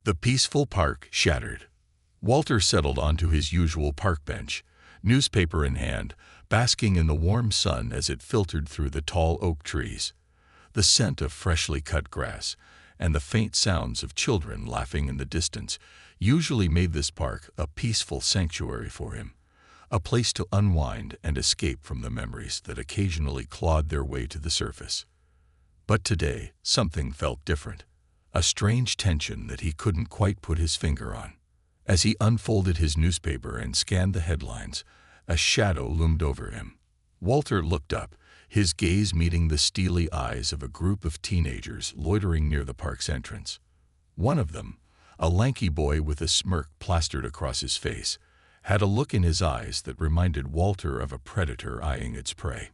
The peaceful park shattered. Walter settled onto his usual park bench, newspaper in hand, basking in the warm sun as it filtered through the tall oak trees. The scent of freshly cut grass and the faint sounds of children laughing in the distance usually made this park a peaceful sanctuary for him, a place to unwind and escape from the memories that occasionally clawed their way to the surface. But today, something felt different, a strange tension that he couldn't quite put his finger on. As he unfolded his newspaper and scanned the headlines, a shadow loomed over him. Walter looked up, his gaze meeting the steely eyes of a group of teenagers loitering near the park's entrance. One of them, a lanky boy with a smirk plastered across his face, had a look in his eyes that reminded Walter of a predator eyeing its prey.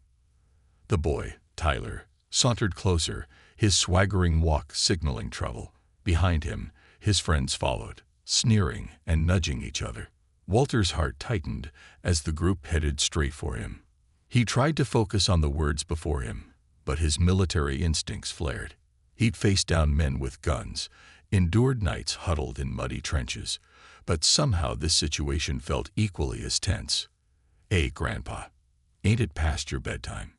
The boy, Tyler, sauntered closer, his swaggering walk signaling trouble. Behind him, his friends followed, sneering and nudging each other. Walter's heart tightened as the group headed straight for him. He tried to focus on the words before him, but his military instincts flared. He'd faced down men with guns, endured nights huddled in muddy trenches, but somehow this situation felt equally as tense. "Hey, Grandpa, ain't it past your bedtime?"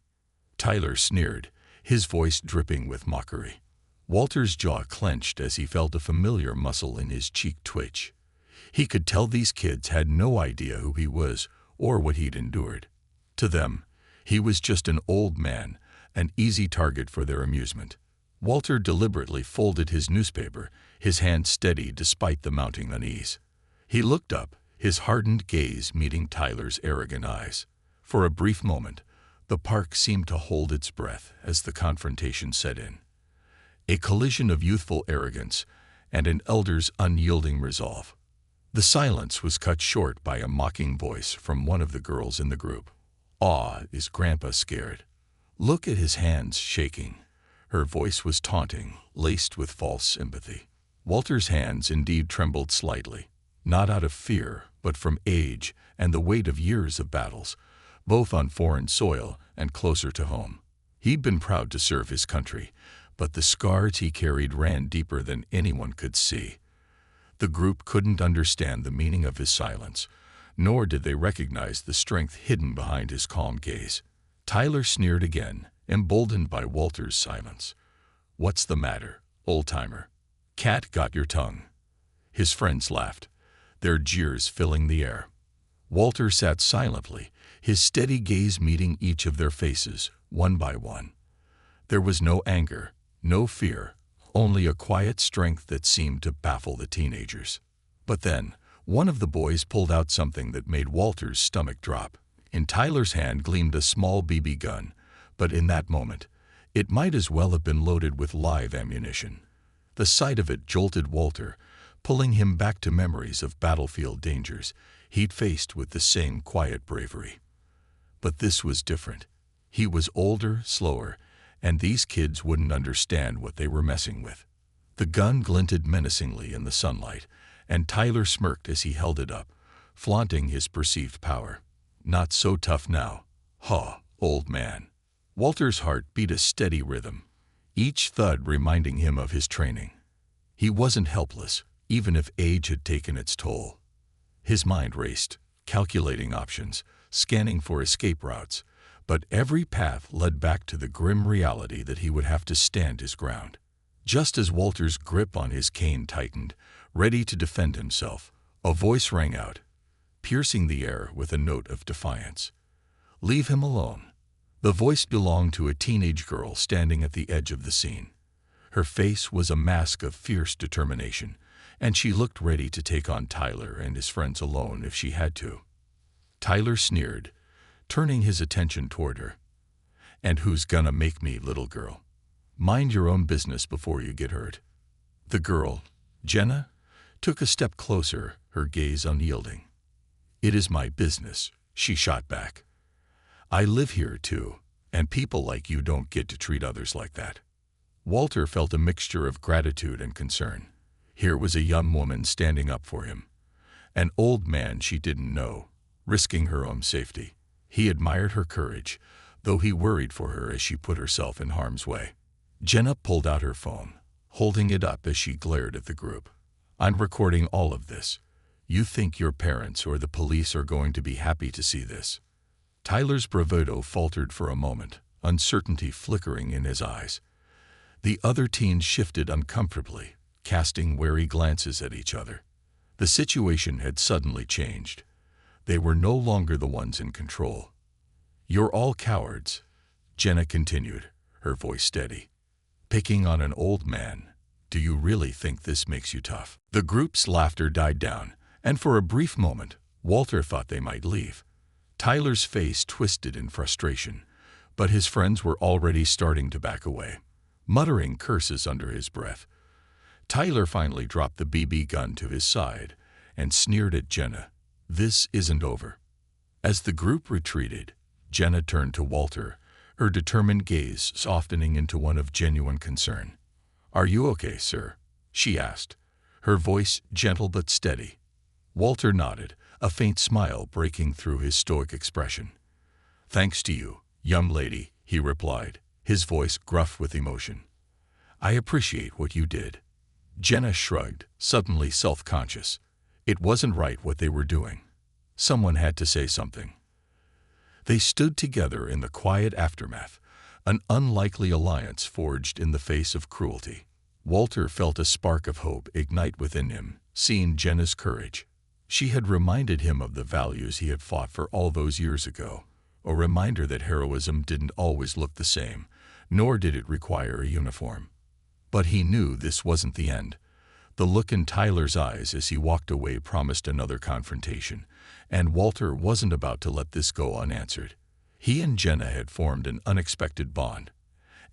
Tyler sneered, his voice dripping with mockery. Walter's jaw clenched as he felt a familiar muscle in his cheek twitch. He could tell these kids had no idea who he was or what he'd endured. To them, he was just an old man, an easy target for their amusement. Walter deliberately folded his newspaper, his hand steady despite the mounting unease. He looked up, his hardened gaze meeting Tyler's arrogant eyes. For a brief moment, the park seemed to hold its breath as the confrontation set in. A collision of youthful arrogance and an elder's unyielding resolve. The silence was cut short by a mocking voice from one of the girls in the group. "Aw, is Grandpa scared? Look at his hands shaking." Her voice was taunting, laced with false sympathy. Walter's hands indeed trembled slightly, not out of fear, but from age and the weight of years of battles, both on foreign soil and closer to home. He'd been proud to serve his country, but the scars he carried ran deeper than anyone could see. The group couldn't understand the meaning of his silence, nor did they recognize the strength hidden behind his calm gaze. Tyler sneered again, emboldened by Walter's silence. "What's the matter, old-timer? Cat got your tongue?" His friends laughed, their jeers filling the air. Walter sat silently, his steady gaze meeting each of their faces, one by one. There was no anger, no fear, only a quiet strength that seemed to baffle the teenagers. But then, one of the boys pulled out something that made Walter's stomach drop. In Tyler's hand gleamed a small BB gun, but in that moment, it might as well have been loaded with live ammunition. The sight of it jolted Walter, pulling him back to memories of battlefield dangers he'd faced with the same quiet bravery. But this was different. He was older, slower, and these kids wouldn't understand what they were messing with. The gun glinted menacingly in the sunlight, and Tyler smirked as he held it up, flaunting his perceived power. "Not so tough now, huh, old man?" Walter's heart beat a steady rhythm, each thud reminding him of his training. He wasn't helpless, even if age had taken its toll. His mind raced, calculating options, scanning for escape routes, but every path led back to the grim reality that he would have to stand his ground. Just as Walter's grip on his cane tightened, ready to defend himself, a voice rang out, piercing the air with a note of defiance. "Leave him alone." The voice belonged to a teenage girl standing at the edge of the scene. Her face was a mask of fierce determination, and she looked ready to take on Tyler and his friends alone if she had to. Tyler sneered, turning his attention toward her. "And who's gonna make me, little girl? Mind your own business before you get hurt." The girl, Jenna, took a step closer, her gaze unyielding. "It is my business," she shot back. "I live here too, and people like you don't get to treat others like that." Walter felt a mixture of gratitude and concern. Here was a young woman standing up for him. An old man she didn't know, risking her own safety. He admired her courage, though he worried for her as she put herself in harm's way. Jenna pulled out her phone, holding it up as she glared at the group. I'm recording all of this. You think your parents or the police are going to be happy to see this?" Tyler's bravado faltered for a moment, uncertainty flickering in his eyes. The other teens shifted uncomfortably, casting wary glances at each other. The situation had suddenly changed. They were no longer the ones in control. "You're all cowards," Jenna continued, her voice steady. "Picking on an old man. Do you really think this makes you tough?" The group's laughter died down, and for a brief moment, Walter thought they might leave. Tyler's face twisted in frustration, but his friends were already starting to back away, muttering curses under his breath. Tyler finally dropped the BB gun to his side and sneered at Jenna. "This isn't over." As the group retreated, Jenna turned to Walter, her determined gaze softening into one of genuine concern. "Are you okay, sir?" she asked, her voice gentle but steady. Walter nodded, a faint smile breaking through his stoic expression. "Thanks to you, young lady," he replied, his voice gruff with emotion. "I appreciate what you did." Jenna shrugged, suddenly self-conscious. It wasn't right what they were doing. Someone had to say something. They stood together in the quiet aftermath, an unlikely alliance forged in the face of cruelty. Walter felt a spark of hope ignite within him, seeing Jenna's courage. She had reminded him of the values he had fought for all those years ago, a reminder that heroism didn't always look the same, nor did it require a uniform. But he knew this wasn't the end. The look in Tyler's eyes as he walked away promised another confrontation, and Walter wasn't about to let this go unanswered. He and Jenna had formed an unexpected bond,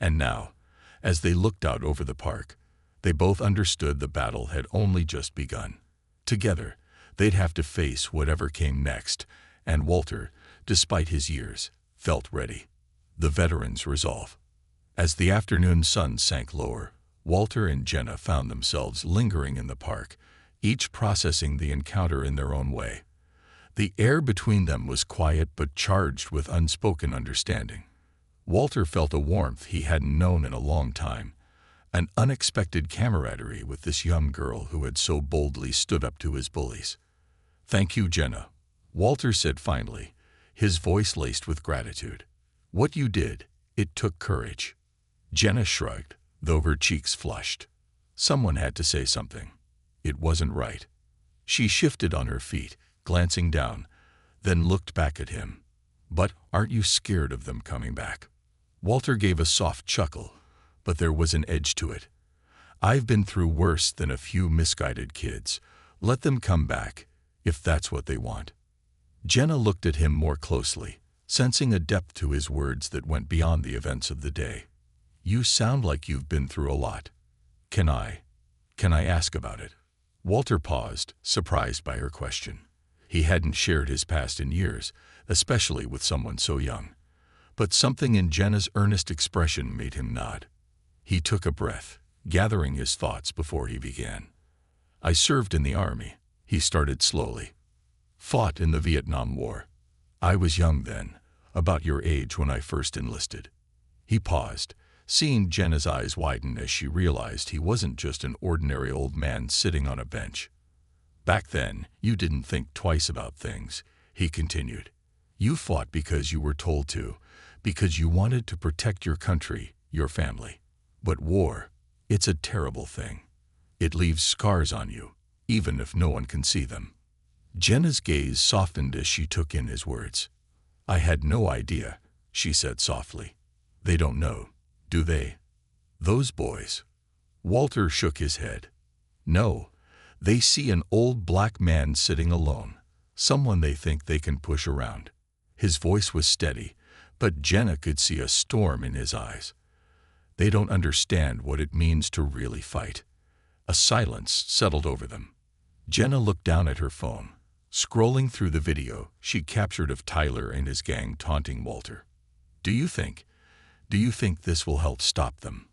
and now, as they looked out over the park, they both understood the battle had only just begun. Together, they'd have to face whatever came next, and Walter, despite his years, felt ready. The veteran's resolve. As the afternoon sun sank lower, Walter and Jenna found themselves lingering in the park, each processing the encounter in their own way. The air between them was quiet but charged with unspoken understanding. Walter felt a warmth he hadn't known in a long time, an unexpected camaraderie with this young girl who had so boldly stood up to his bullies. "Thank you, Jenna," Walter said finally, his voice laced with gratitude. "What you did, it took courage." Jenna shrugged, though her cheeks flushed. Someone had to say something. It wasn't right. She shifted on her feet, glancing down, then looked back at him. "But aren't you scared of them coming back?" Walter gave a soft chuckle, but there was an edge to it. "I've been through worse than a few misguided kids. Let them come back, if that's what they want." Jenna looked at him more closely, sensing a depth to his words that went beyond the events of the day. "You sound like you've been through a lot. Can I ask about it?" Walter paused, surprised by her question. He hadn't shared his past in years, especially with someone so young. But something in Jenna's earnest expression made him nod. He took a breath, gathering his thoughts before he began. "I served in the army," he started slowly. "Fought in the Vietnam War. I was young then, about your age when I first enlisted." He paused, seeing Jenna's eyes widen as she realized he wasn't just an ordinary old man sitting on a bench. "Back then, you didn't think twice about things," he continued. "You fought because you were told to, because you wanted to protect your country, your family. But war, it's a terrible thing. It leaves scars on you, even if no one can see them." Jenna's gaze softened as she took in his words. "I had no idea," she said softly. "They don't know, do they? Those boys?" Walter shook his head. "No, they see an old black man sitting alone, someone they think they can push around." His voice was steady, but Jenna could see a storm in his eyes. "They don't understand what it means to really fight." A silence settled over them. Jenna looked down at her phone. Scrolling through the video she captured of Tyler and his gang taunting Walter. Do you think this will help stop them?"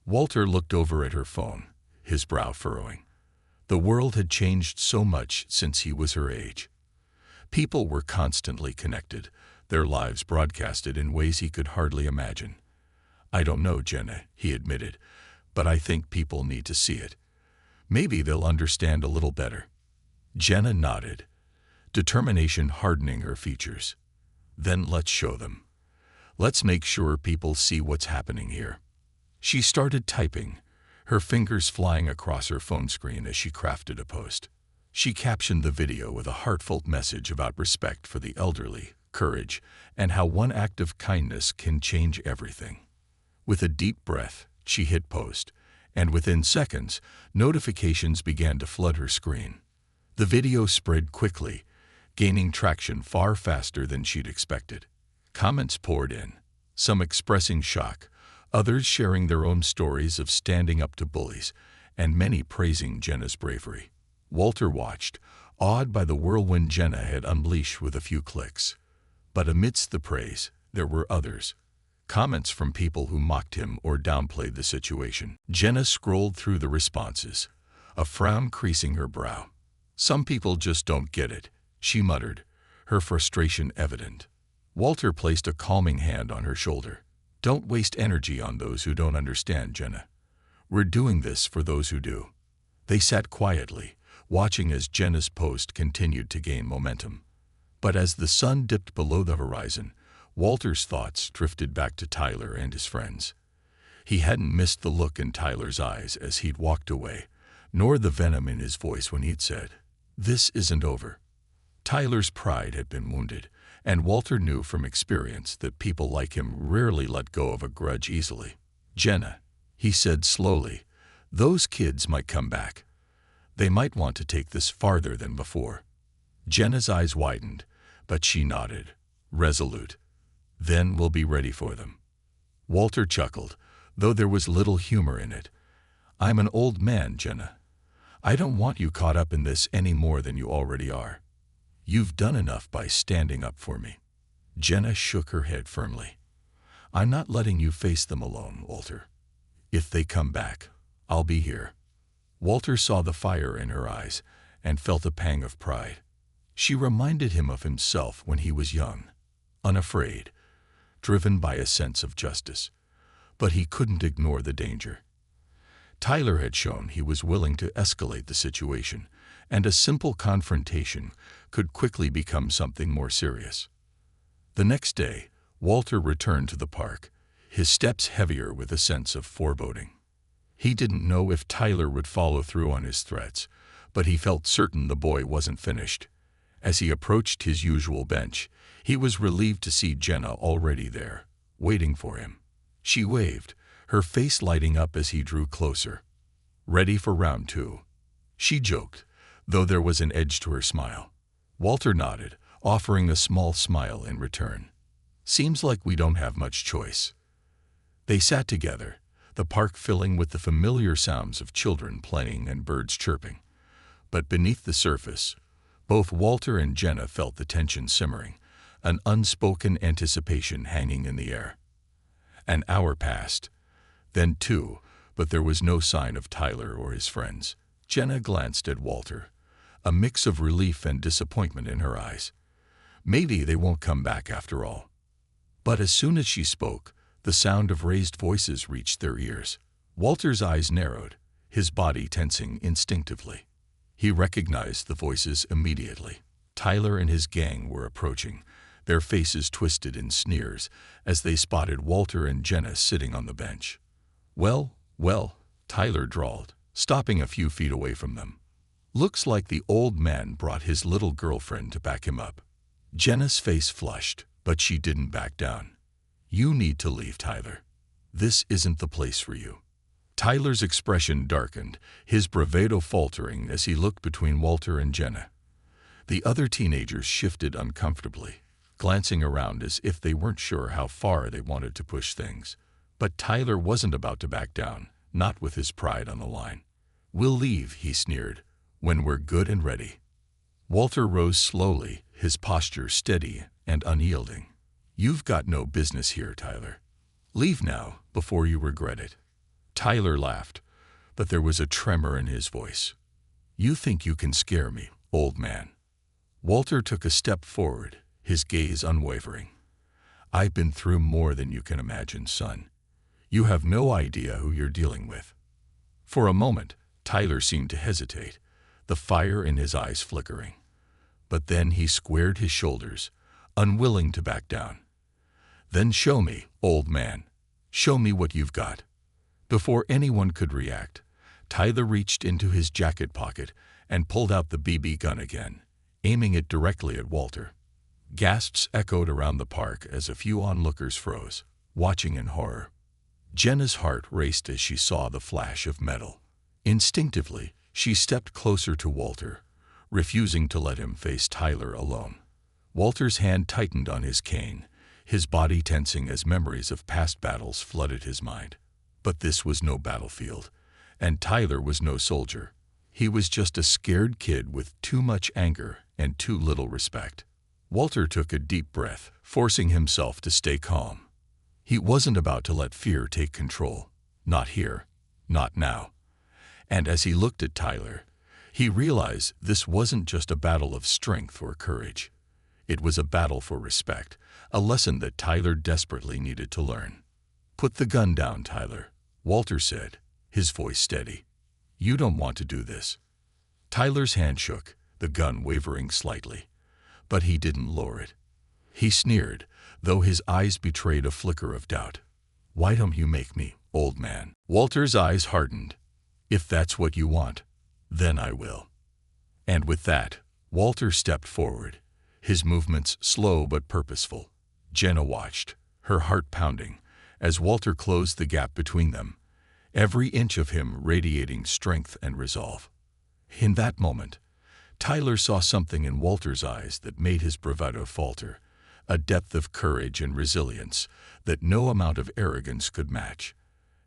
Walter looked over at her phone, his brow furrowing. The world had changed so much since he was her age. People were constantly connected, their lives broadcasted in ways he could hardly imagine. "I don't know, Jenna," he admitted, "but I think people need to see it. Maybe they'll understand a little better. Jenna nodded, determination hardening her features. Then let's show them. Let's make sure people see what's happening here. She started typing, her fingers flying across her phone screen as she crafted a post. She captioned the video with a heartfelt message about respect for the elderly, courage, and how one act of kindness can change everything. With a deep breath, she hit post, and within seconds, notifications began to flood her screen. The video spread quickly, gaining traction far faster than she'd expected. Comments poured in, some expressing shock, others sharing their own stories of standing up to bullies, and many praising Jenna's bravery. Walter watched, awed by the whirlwind Jenna had unleashed with a few clicks. But amidst the praise, there were others. Comments from people who mocked him or downplayed the situation. Jenna scrolled through the responses, a frown creasing her brow. Some people just don't get it, she muttered, her frustration evident. Walter placed a calming hand on her shoulder. Don't waste energy on those who don't understand, Jenna. We're doing this for those who do. They sat quietly, watching as Jenna's post continued to gain momentum. But as the sun dipped below the horizon, Walter's thoughts drifted back to Tyler and his friends. He hadn't missed the look in Tyler's eyes as he'd walked away, nor the venom in his voice when he'd said, "This isn't over." Tyler's pride had been wounded, and Walter knew from experience that people like him rarely let go of a grudge easily. "Jenna," he said slowly, "those kids might come back. They might want to take this farther than before." Jenna's eyes widened, but she nodded, resolute. "Then we'll be ready for them." Walter chuckled, though there was little humor in it. "I'm an old man, Jenna. I don't want you caught up in this any more than you already are. You've done enough by standing up for me." Jenna shook her head firmly. "I'm not letting you face them alone, Walter. If they come back, I'll be here." Walter saw the fire in her eyes and felt a pang of pride. She reminded him of himself when he was young, unafraid, driven by a sense of justice. But he couldn't ignore the danger. Tyler had shown he was willing to escalate the situation, and a simple confrontation could quickly become something more serious. The next day, Walter returned to the park, his steps heavier with a sense of foreboding. He didn't know if Tyler would follow through on his threats, but he felt certain the boy wasn't finished. As he approached his usual bench, he was relieved to see Jenna already there, waiting for him. She waved, her face lighting up as he drew closer. "Ready for round two?" she joked, though there was an edge to her smile. Walter nodded, offering a small smile in return. "Seems like we don't have much choice." They sat together, the park filling with the familiar sounds of children playing and birds chirping. But beneath the surface, both Walter and Jenna felt the tension simmering, an unspoken anticipation hanging in the air. An hour passed, then two, but there was no sign of Tyler or his friends. Jenna glanced at Walter, a mix of relief and disappointment in her eyes. Maybe they won't come back after all. But as soon as she spoke, the sound of raised voices reached their ears. Walter's eyes narrowed, his body tensing instinctively. He recognized the voices immediately. Tyler and his gang were approaching, their faces twisted in sneers as they spotted Walter and Jenna sitting on the bench. Well, Tyler drawled, stopping a few feet away from them. "Looks like the old man brought his little girlfriend to back him up." Jenna's face flushed, but she didn't back down. "You need to leave, Tyler. This isn't the place for you." Tyler's expression darkened, his bravado faltering as he looked between Walter and Jenna. The other teenagers shifted uncomfortably, glancing around as if they weren't sure how far they wanted to push things. But Tyler wasn't about to back down, not with his pride on the line. "We'll leave," he sneered, "when we're good and ready." Walter rose slowly, his posture steady and unyielding. "You've got no business here, Tyler. Leave now, before you regret it." Tyler laughed, but there was a tremor in his voice. "You think you can scare me, old man?" Walter took a step forward, his gaze unwavering. "I've been through more than you can imagine, son. You have no idea who you're dealing with." For a moment, Tyler seemed to hesitate, the fire in his eyes flickering. But then he squared his shoulders, unwilling to back down. "Then show me, old man. Show me what you've got." Before anyone could react, Tyler reached into his jacket pocket and pulled out the BB gun again, aiming it directly at Walter. Gasps echoed around the park as a few onlookers froze, watching in horror. Jenna's heart raced as she saw the flash of metal. Instinctively, she stepped closer to Walter, refusing to let him face Tyler alone. Walter's hand tightened on his cane, his body tensing as memories of past battles flooded his mind. But this was no battlefield, and Tyler was no soldier. He was just a scared kid with too much anger and too little respect. Walter took a deep breath, forcing himself to stay calm. He wasn't about to let fear take control. Not here. Not now. And as he looked at Tyler, he realized this wasn't just a battle of strength or courage. It was a battle for respect, a lesson that Tyler desperately needed to learn. "Put the gun down, Tyler," Walter said, his voice steady. "You don't want to do this." Tyler's hand shook, the gun wavering slightly. But he didn't lower it. He sneered, though his eyes betrayed a flicker of doubt. "Why don't you make me, old man?" Walter's eyes hardened. "If that's what you want, then I will." And with that, Walter stepped forward, his movements slow but purposeful. Jenna watched, her heart pounding, as Walter closed the gap between them, every inch of him radiating strength and resolve. In that moment, Tyler saw something in Walter's eyes that made his bravado falter, a depth of courage and resilience that no amount of arrogance could match.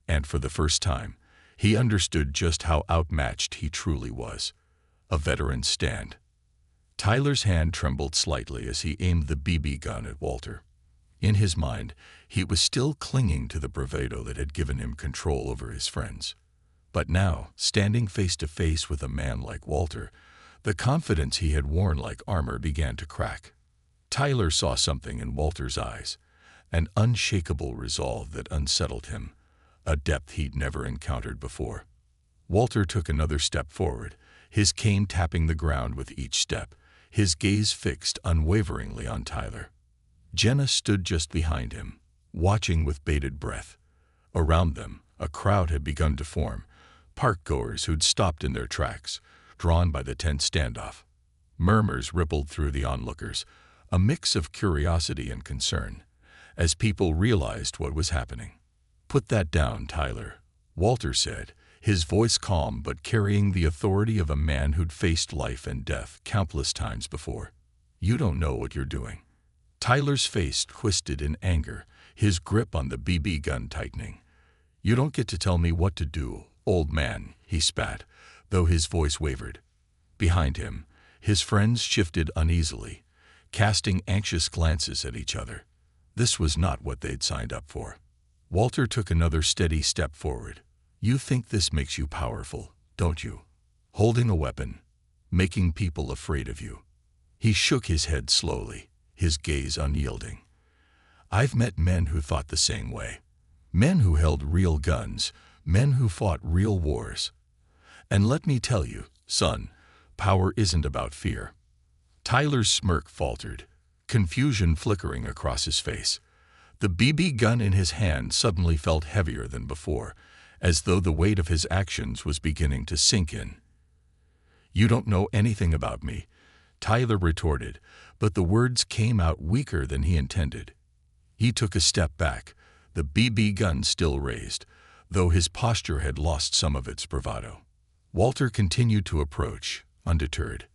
And for the first time, he understood just how outmatched he truly was. A veteran's stand. Tyler's hand trembled slightly as he aimed the BB gun at Walter. In his mind, he was still clinging to the bravado that had given him control over his friends. But now, standing face to face with a man like Walter, the confidence he had worn like armor began to crack. Tyler saw something in Walter's eyes, an unshakable resolve that unsettled him, a depth he'd never encountered before. Walter took another step forward, his cane tapping the ground with each step, his gaze fixed unwaveringly on Tyler. Jenna stood just behind him, watching with bated breath. Around them, a crowd had begun to form, park-goers who'd stopped in their tracks, drawn by the tense standoff. Murmurs rippled through the onlookers, a mix of curiosity and concern, as people realized what was happening. "Put that down, Tyler," Walter said, his voice calm but carrying the authority of a man who'd faced life and death countless times before. "You don't know what you're doing." Tyler's face twisted in anger, his grip on the BB gun tightening. "You don't get to tell me what to do, old man," he spat, though his voice wavered. Behind him, his friends shifted uneasily, casting anxious glances at each other. This was not what they'd signed up for. Walter took another steady step forward. "You think this makes you powerful, don't you? Holding a weapon, making people afraid of you." He shook his head slowly, his gaze unyielding. "I've met men who thought the same way. Men who held real guns, men who fought real wars. And let me tell you, son, power isn't about fear." Tyler's smirk faltered, confusion flickering across his face. The BB gun in his hand suddenly felt heavier than before, as though the weight of his actions was beginning to sink in. "You don't know anything about me," Tyler retorted, but the words came out weaker than he intended. He took a step back, the BB gun still raised, though his posture had lost some of its bravado. Walter continued to approach, undeterred.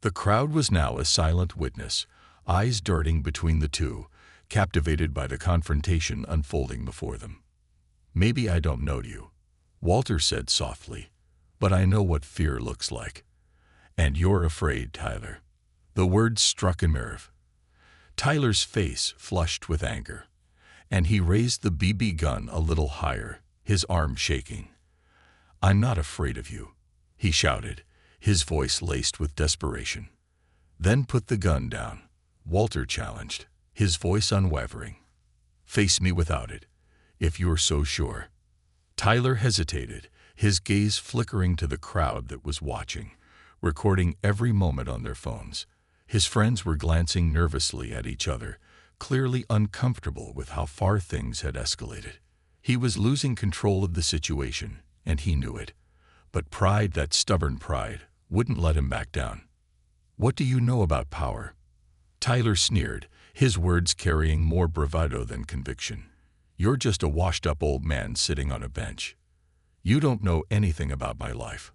The crowd was now a silent witness, eyes darting between the two, captivated by the confrontation unfolding before them. "Maybe I don't know you," Walter said softly, "but I know what fear looks like. And you're afraid, Tyler." The words struck a nerve. Tyler's face flushed with anger, and he raised the BB gun a little higher, his arm shaking. "I'm not afraid of you," he shouted, his voice laced with desperation. "Then put the gun down," Walter challenged, his voice unwavering. "Face me without it, if you're so sure." Tyler hesitated, his gaze flickering to the crowd that was watching, recording every moment on their phones. His friends were glancing nervously at each other, clearly uncomfortable with how far things had escalated. He was losing control of the situation, and he knew it. But pride, that stubborn pride, wouldn't let him back down. "What do you know about power?" Tyler sneered, his words carrying more bravado than conviction. "You're just a washed-up old man sitting on a bench. You don't know anything about my life."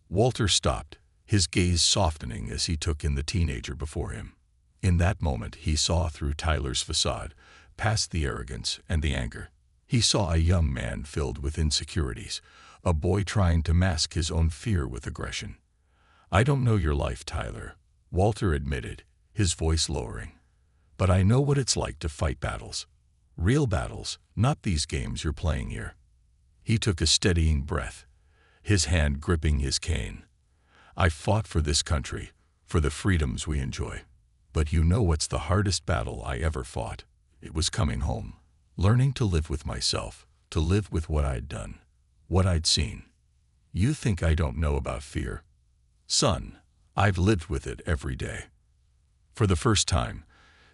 Walter stopped, his gaze softening as he took in the teenager before him. In that moment, he saw through Tyler's facade, past the arrogance and the anger. He saw a young man filled with insecurities, a boy trying to mask his own fear with aggression. "I don't know your life, Tyler," Walter admitted, his voice lowering. "But I know what it's like to fight battles. Real battles, not these games you're playing here." He took a steadying breath, his hand gripping his cane. "I fought for this country, for the freedoms we enjoy. But you know what's the hardest battle I ever fought? It was coming home, learning to live with myself, to live with what I'd done, what I'd seen. You think I don't know about fear? Son, I've lived with it every day." For the first time,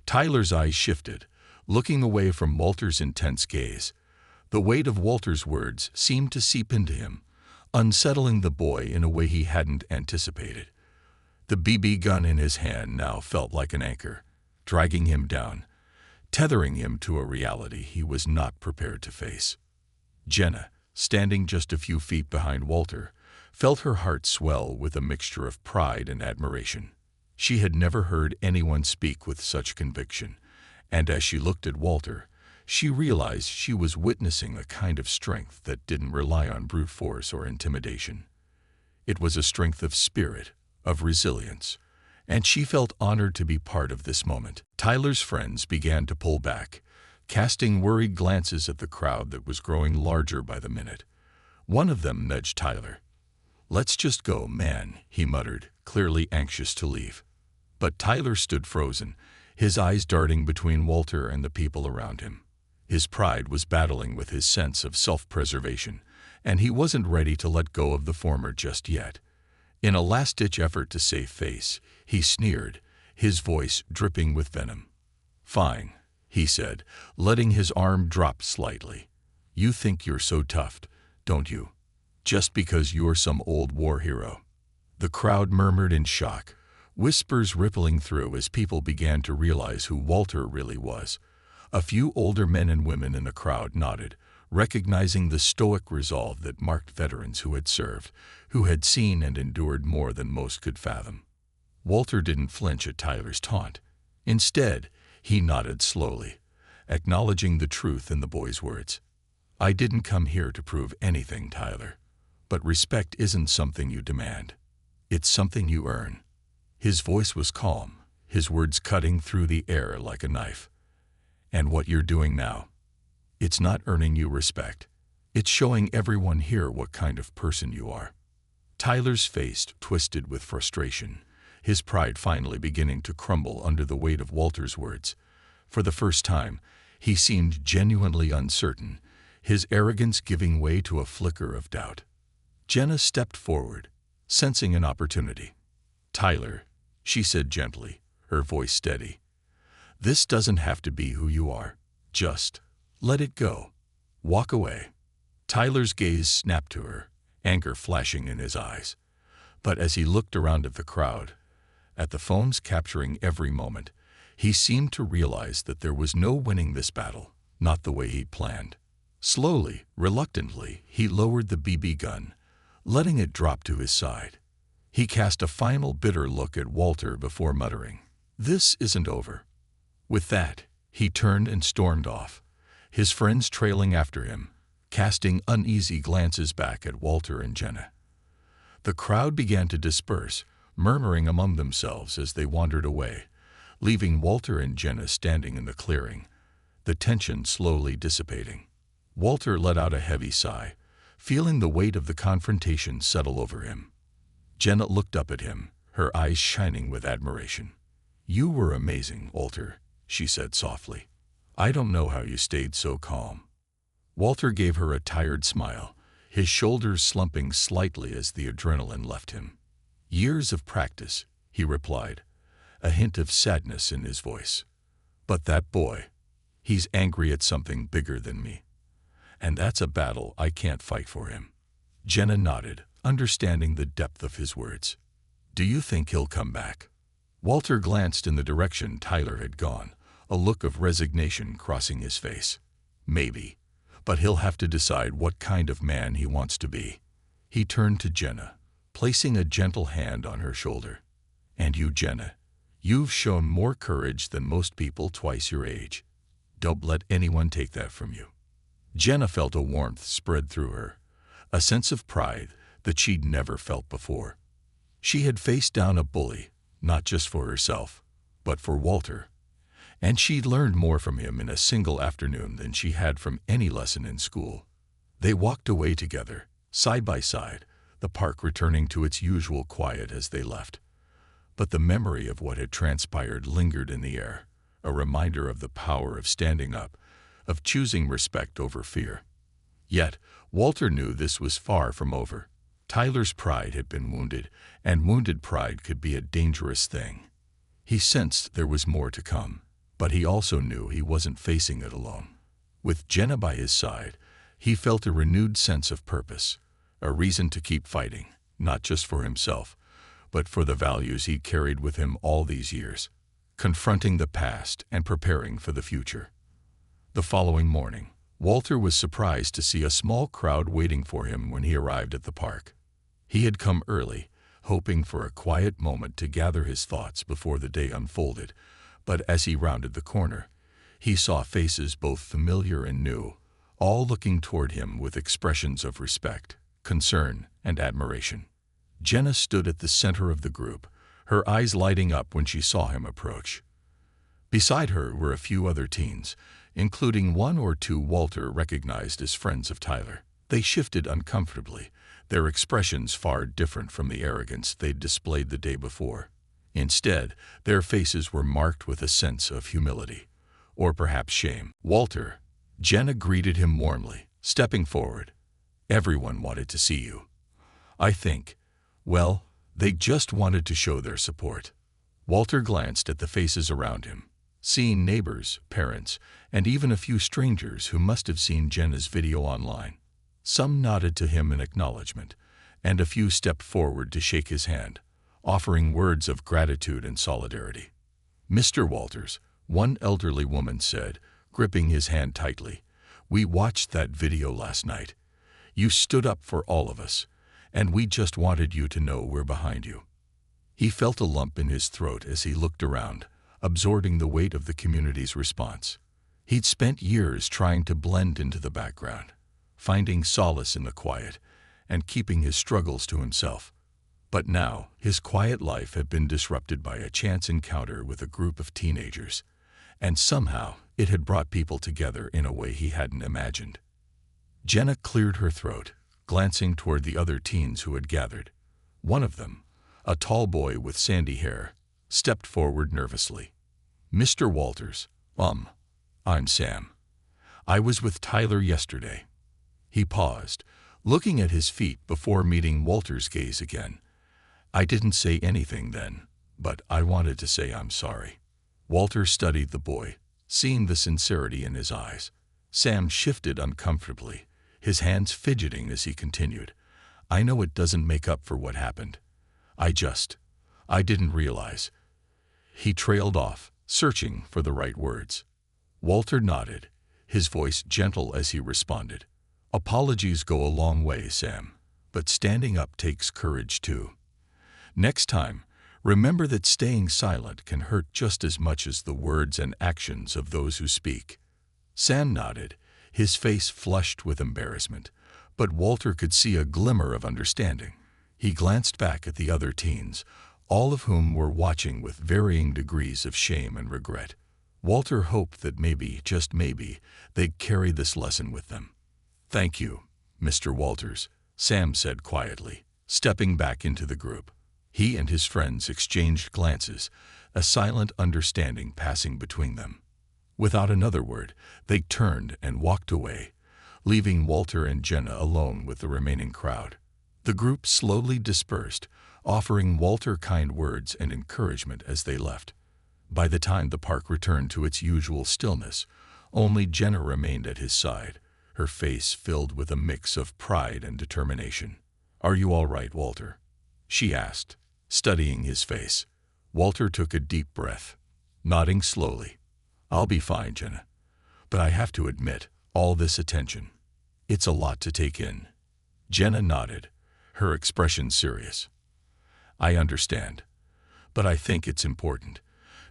Tyler's eyes shifted, looking away from Walter's intense gaze. The weight of Walter's words seemed to seep into him, unsettling the boy in a way he hadn't anticipated. The BB gun in his hand now felt like an anchor, dragging him down, tethering him to a reality he was not prepared to face. Jenna, standing just a few feet behind Walter, felt her heart swell with a mixture of pride and admiration. She had never heard anyone speak with such conviction, and as she looked at Walter, she realized she was witnessing a kind of strength that didn't rely on brute force or intimidation. It was a strength of spirit, of resilience, and she felt honored to be part of this moment. Tyler's friends began to pull back, casting worried glances at the crowd that was growing larger by the minute. One of them nudged Tyler. "Let's just go, man," he muttered, clearly anxious to leave. But Tyler stood frozen, his eyes darting between Walter and the people around him. His pride was battling with his sense of self-preservation, and he wasn't ready to let go of the former just yet. In a last-ditch effort to save face, he sneered, his voice dripping with venom. "Fine," he said, letting his arm drop slightly. "You think you're so tough, don't you? Just because you're some old war hero." The crowd murmured in shock, whispers rippling through as people began to realize who Walter really was. A few older men and women in the crowd nodded, recognizing the stoic resolve that marked veterans who had served, who had seen and endured more than most could fathom. Walter didn't flinch at Tyler's taunt. Instead, he nodded slowly, acknowledging the truth in the boy's words. "I didn't come here to prove anything, Tyler. But respect isn't something you demand. It's something you earn." His voice was calm, his words cutting through the air like a knife. "And what you're doing now, it's not earning you respect. It's showing everyone here what kind of person you are." Tyler's face twisted with frustration, his pride finally beginning to crumble under the weight of Walter's words. For the first time, he seemed genuinely uncertain, his arrogance giving way to a flicker of doubt. Jenna stepped forward, sensing an opportunity. "Tyler," she said gently, her voice steady, "this doesn't have to be who you are. Just let it go. Walk away." Tyler's gaze snapped to her, anger flashing in his eyes. But as he looked around at the crowd, at the phones capturing every moment, he seemed to realize that there was no winning this battle, not the way he'd planned. Slowly, reluctantly, he lowered the BB gun, letting it drop to his side. He cast a final bitter look at Walter before muttering, "This isn't over." With that, he turned and stormed off, his friends trailing after him, casting uneasy glances back at Walter and Jenna. The crowd began to disperse, murmuring among themselves as they wandered away, leaving Walter and Jenna standing in the clearing, the tension slowly dissipating. Walter let out a heavy sigh, feeling the weight of the confrontation settle over him. Jenna looked up at him, her eyes shining with admiration. "You were amazing, Walter," she said softly. "I don't know how you stayed so calm." Walter gave her a tired smile, his shoulders slumping slightly as the adrenaline left him. "Years of practice," he replied, a hint of sadness in his voice. "But that boy, he's angry at something bigger than me. And that's a battle I can't fight for him." Jenna nodded, understanding the depth of his words. "Do you think he'll come back?" Walter glanced in the direction Tyler had gone, a look of resignation crossing his face. "Maybe, but he'll have to decide what kind of man he wants to be." He turned to Jenna, placing a gentle hand on her shoulder. "And you, Jenna, you've shown more courage than most people twice your age. Don't let anyone take that from you." Jenna felt a warmth spread through her, a sense of pride that she'd never felt before. She had faced down a bully, not just for herself, but for Walter, and she'd learned more from him in a single afternoon than she had from any lesson in school. They walked away together, side by side, the park returning to its usual quiet as they left. But the memory of what had transpired lingered in the air, a reminder of the power of standing up, of choosing respect over fear. Yet, Walter knew this was far from over. Tyler's pride had been wounded, and wounded pride could be a dangerous thing. He sensed there was more to come, but he also knew he wasn't facing it alone. With Jenna by his side, he felt a renewed sense of purpose, a reason to keep fighting, not just for himself, but for the values he carried with him all these years, confronting the past and preparing for the future. The following morning, Walter was surprised to see a small crowd waiting for him when he arrived at the park. He had come early, hoping for a quiet moment to gather his thoughts before the day unfolded, but as he rounded the corner, he saw faces both familiar and new, all looking toward him with expressions of respect, concern, and admiration. Jenna stood at the center of the group, her eyes lighting up when she saw him approach. Beside her were a few other teens, including one or two Walter recognized as friends of Tyler. They shifted uncomfortably, their expressions far different from the arrogance they'd displayed the day before. Instead, their faces were marked with a sense of humility, or perhaps shame. "Walter," Jenna greeted him warmly, stepping forward. "Everyone wanted to see you. I think, well, they just wanted to show their support." Walter glanced at the faces around him, seeing neighbors, parents, and even a few strangers who must have seen Jenna's video online. Some nodded to him in acknowledgement, and a few stepped forward to shake his hand, offering words of gratitude and solidarity. "Mr. Walters," one elderly woman said, gripping his hand tightly, "we watched that video last night. You stood up for all of us, and we just wanted you to know we're behind you." He felt a lump in his throat as he looked around, absorbing the weight of the community's response. He'd spent years trying to blend into the background, finding solace in the quiet, and keeping his struggles to himself. But now, his quiet life had been disrupted by a chance encounter with a group of teenagers, and somehow it had brought people together in a way he hadn't imagined. Jenna cleared her throat, glancing toward the other teens who had gathered. One of them, a tall boy with sandy hair, stepped forward nervously. "Mr. Walters, I'm Sam. I was with Tyler yesterday." He paused, looking at his feet before meeting Walter's gaze again. "I didn't say anything then, but I wanted to say I'm sorry." Walter studied the boy, seeing the sincerity in his eyes. Sam shifted uncomfortably, his hands fidgeting as he continued. "I know it doesn't make up for what happened. I didn't realize." He trailed off, searching for the right words. Walter nodded, his voice gentle as he responded. "Apologies go a long way, Sam, but standing up takes courage too. Next time, remember that staying silent can hurt just as much as the words and actions of those who speak." Sam nodded, his face flushed with embarrassment, but Walter could see a glimmer of understanding. He glanced back at the other teens, all of whom were watching with varying degrees of shame and regret. Walter hoped that maybe, just maybe, they'd carry this lesson with them. "Thank you, Mr. Walters," Sam said quietly, stepping back into the group. He and his friends exchanged glances, a silent understanding passing between them. Without another word, they turned and walked away, leaving Walter and Jenna alone with the remaining crowd. The group slowly dispersed, offering Walter kind words and encouragement as they left. By the time the park returned to its usual stillness, only Jenna remained at his side, her face filled with a mix of pride and determination. "Are you all right, Walter?" she asked, studying his face. Walter took a deep breath, nodding slowly. "I'll be fine, Jenna. But I have to admit, all this attention, it's a lot to take in." Jenna nodded, her expression serious. "I understand. But I think it's important.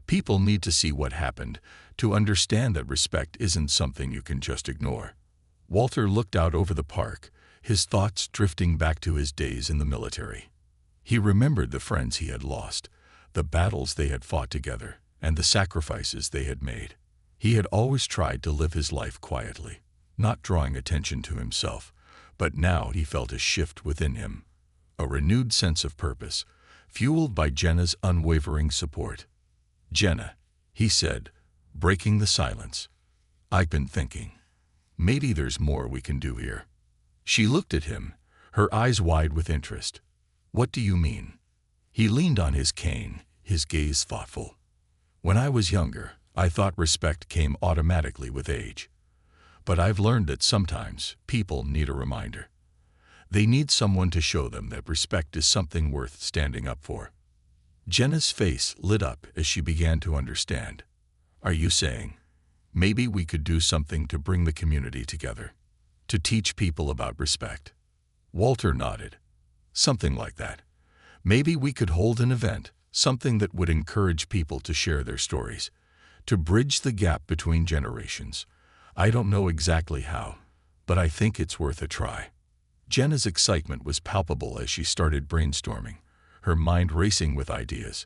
People need to see what happened, to understand that respect isn't something you can just ignore." Walter looked out over the park, his thoughts drifting back to his days in the military. He remembered the friends he had lost, the battles they had fought together, and the sacrifices they had made. He had always tried to live his life quietly, not drawing attention to himself, but now he felt a shift within him, a renewed sense of purpose, fueled by Jenna's unwavering support. "Jenna," he said, breaking the silence, "I've been thinking. Maybe there's more we can do here." She looked at him, her eyes wide with interest. "What do you mean?" He leaned on his cane, his gaze thoughtful. "When I was younger, I thought respect came automatically with age. But I've learned that sometimes people need a reminder. They need someone to show them that respect is something worth standing up for." Jenna's face lit up as she began to understand. "Are you saying maybe we could do something to bring the community together, to teach people about respect?" Walter nodded. "Something like that. Maybe we could hold an event, something that would encourage people to share their stories, to bridge the gap between generations. I don't know exactly how, but I think it's worth a try." Jenna's excitement was palpable as she started brainstorming, her mind racing with ideas.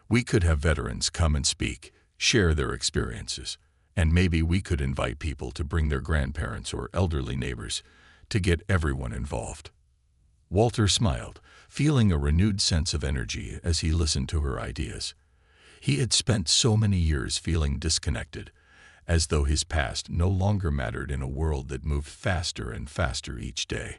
"We could have veterans come and speak, share their experiences, and maybe we could invite people to bring their grandparents or elderly neighbors, to get everyone involved." Walter smiled, feeling a renewed sense of energy as he listened to her ideas. He had spent so many years feeling disconnected, as though his past no longer mattered in a world that moved faster and faster each day.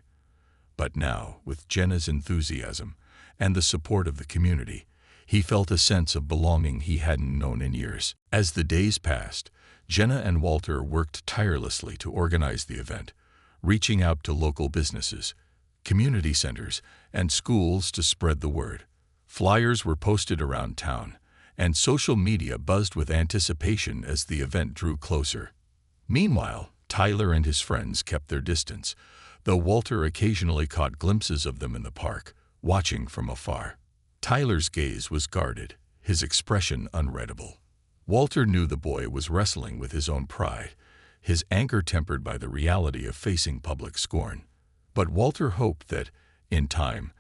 But now, with Jenna's enthusiasm and the support of the community, he felt a sense of belonging he hadn't known in years. As the days passed, Jenna and Walter worked tirelessly to organize the event, reaching out to local businesses, community centers, and schools to spread the word. Flyers were posted around town, and social media buzzed with anticipation as the event drew closer. Meanwhile, Tyler and his friends kept their distance, though Walter occasionally caught glimpses of them in the park, watching from afar. Tyler's gaze was guarded, his expression unreadable. Walter knew the boy was wrestling with his own pride, his anger tempered by the reality of facing public scorn. But Walter hoped that, in time,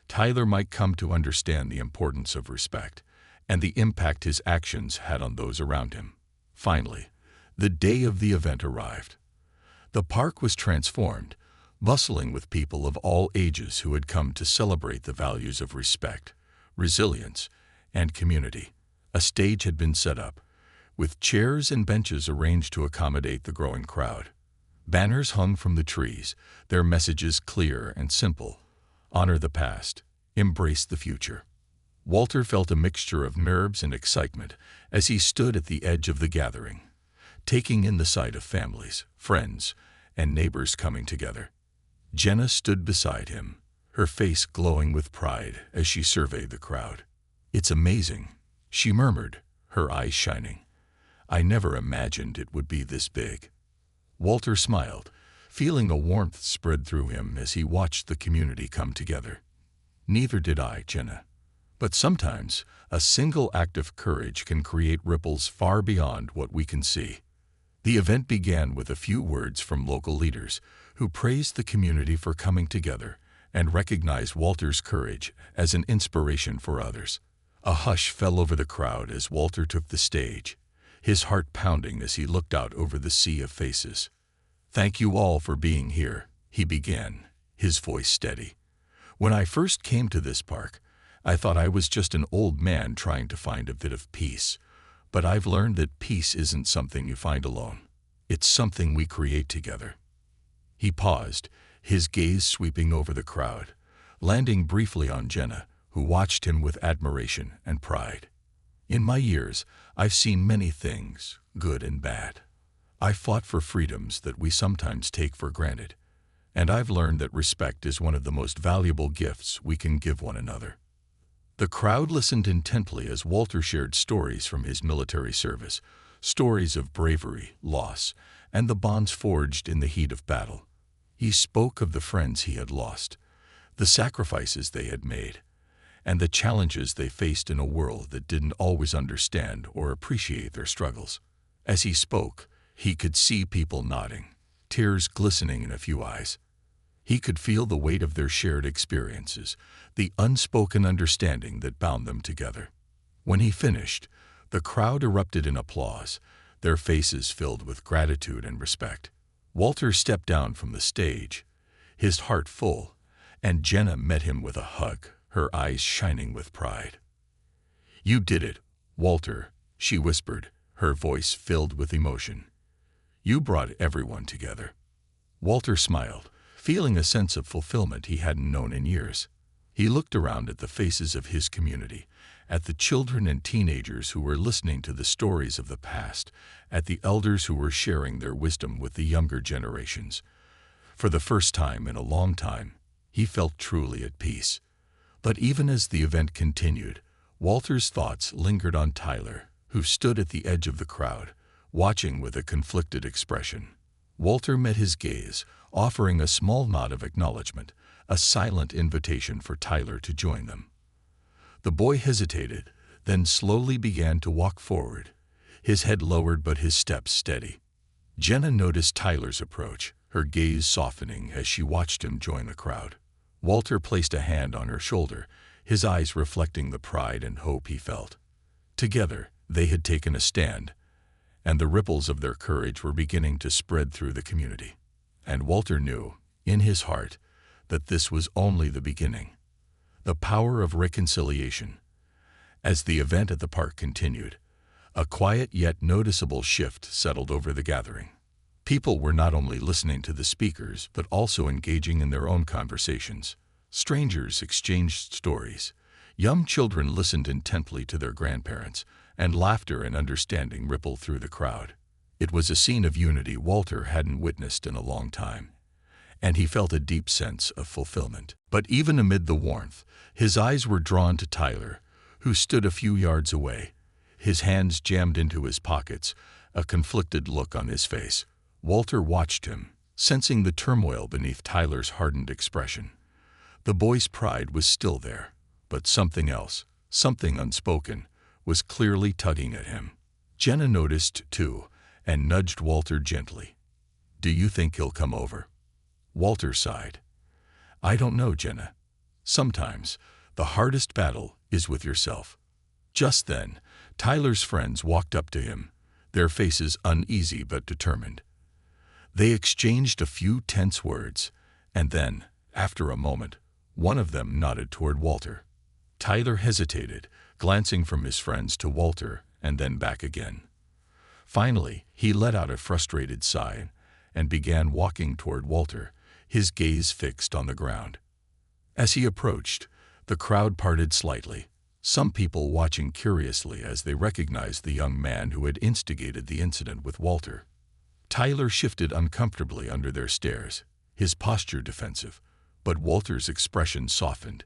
Tyler might come to understand the importance of respect and the impact his actions had on those around him. Finally, the day of the event arrived. The park was transformed, bustling with people of all ages who had come to celebrate the values of respect, resilience, and community. A stage had been set up, with chairs and benches arranged to accommodate the growing crowd. Banners hung from the trees, their messages clear and simple: honor the past, embrace the future. Walter felt a mixture of nerves and excitement as he stood at the edge of the gathering, taking in the sight of families, friends, and neighbors coming together. Jenna stood beside him, her face glowing with pride as she surveyed the crowd. "It's amazing," she murmured, her eyes shining. "I never imagined it would be this big." Walter smiled, feeling a warmth spread through him as he watched the community come together. "Neither did I, Jenna. But sometimes a single act of courage can create ripples far beyond what we can see." The event began with a few words from local leaders who praised the community for coming together and recognized Walter's courage as an inspiration for others. A hush fell over the crowd as Walter took the stage, his heart pounding as he looked out over the sea of faces. "Thank you all for being here," he began, his voice steady. "When I first came to this park, I thought I was just an old man trying to find a bit of peace. But I've learned that peace isn't something you find alone. It's something we create together." He paused, his gaze sweeping over the crowd, landing briefly on Jenna, who watched him with admiration and pride. In my years, I've seen many things, good and bad. I've fought for freedoms that we sometimes take for granted, and I've learned that respect is one of the most valuable gifts we can give one another. The crowd listened intently as Walter shared stories from his military service, stories of bravery, loss, and the bonds forged in the heat of battle. He spoke of the friends he had lost, the sacrifices they had made, and the challenges they faced in a world that didn't always understand or appreciate their struggles. As he spoke, he could see people nodding, tears glistening in a few eyes. He could feel the weight of their shared experiences, the unspoken understanding that bound them together. When he finished, the crowd erupted in applause, their faces filled with gratitude and respect. Walter stepped down from the stage, his heart full, and Jenna met him with a hug, her eyes shining with pride. "You did it, Walter," she whispered, her voice filled with emotion. "You brought everyone together." Walter smiled, feeling a sense of fulfillment he hadn't known in years. He looked around at the faces of his community, at the children and teenagers who were listening to the stories of the past, at the elders who were sharing their wisdom with the younger generations. For the first time in a long time, he felt truly at peace. But even as the event continued, Walter's thoughts lingered on Tyler, who stood at the edge of the crowd, watching with a conflicted expression. Walter met his gaze, offering a small nod of acknowledgement, a silent invitation for Tyler to join them. The boy hesitated, then slowly began to walk forward, his head lowered but his steps steady. Jenna noticed Tyler's approach, her gaze softening as she watched him join the crowd. Walter placed a hand on her shoulder, his eyes reflecting the pride and hope he felt. Together, they had taken a stand, and the ripples of their courage were beginning to spread through the community. And Walter knew, in his heart, that this was only the beginning. The power of reconciliation. As the event at the park continued, a quiet yet noticeable shift settled over the gathering. People were not only listening to the speakers, but also engaging in their own conversations. Strangers exchanged stories. Young children listened intently to their grandparents, and laughter and understanding rippled through the crowd. It was a scene of unity Walter hadn't witnessed in a long time, and he felt a deep sense of fulfillment. But even amid the warmth, his eyes were drawn to Tyler, who stood a few yards away, his hands jammed into his pockets, a conflicted look on his face. Walter watched him, sensing the turmoil beneath Tyler's hardened expression. The boy's pride was still there, but something else, something unspoken, was clearly tugging at him. Jenna noticed, too, and nudged Walter gently. "Do you think he'll come over?" Walter sighed. "I don't know, Jenna. Sometimes, the hardest battle is with yourself." Just then, Tyler's friends walked up to him, their faces uneasy but determined. They exchanged a few tense words, and then, after a moment, one of them nodded toward Walter. Tyler hesitated, glancing from his friends to Walter and then back again. Finally, he let out a frustrated sigh and began walking toward Walter, his gaze fixed on the ground. As he approached, the crowd parted slightly, some people watching curiously as they recognized the young man who had instigated the incident with Walter. Tyler shifted uncomfortably under their stares, his posture defensive, but Walter's expression softened.